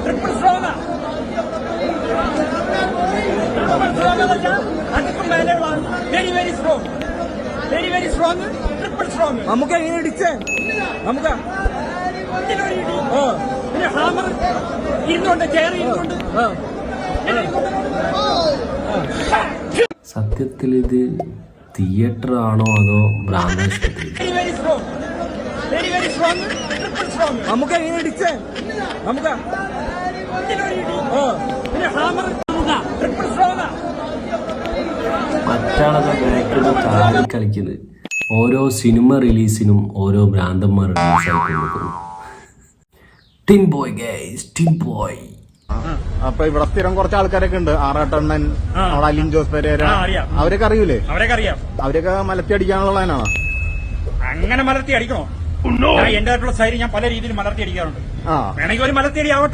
Triple strong very very strong very very strong triple strong നമുക്ക് എങ്ങനെ ഇടിച്ചേ നമുക്ക് പിന്നെ ഹാമർ ഇരുന്നുണ്ട് ചെയർ ഇരുന്നുണ്ട് സത്യത്തിൽ ഇത് തിയേറ്റർ ആണോ അതോ ഭ്രാന്താശുപത്രി? Very very strong very very strong triple strong നമുക്ക് എങ്ങനെ ഇടിച്ചേ നമുക്ക് പിന്നെ ഹാമർ ട്രിപ്പിൾ സ്ട്രോങ് മറ്റാളൊക്കെ ബാക്കിൽ ചാടി കളിക്കുന്നത്. ഓരോ സിനിമ റിലീസിനും ഓരോ ഭ്രാന്തന്മാർ റിലീസായിക്കൊണ്ടിരിക്കുന്നു. Tin boy guys, tin boy. അപ്പൊ ഇവിടെ സ്ഥിരം കുറച്ച് ആൾക്കാരൊക്കെ ഉണ്ട്. ആറാട്ടണ്ണൻ, അവിടെ അലിൻ ജോസ് പെരേര, അവരൊക്കെ അറിയൂലേ? അവരൊക്കെ അറിയാം. അവരൊക്കെ മലത്തി അടിക്കാനുള്ളതാണോ? അങ്ങനെ മലർത്തി അടിക്കണോ? എന്റെ ആയിട്ടുള്ള ശൈലി ഞാൻ പല രീതിയിൽ മലർത്തി അടിക്കാറുണ്ട്. വേണമെങ്കിൽ ഒരു മലർത്തി അടി ആവട്ടെ.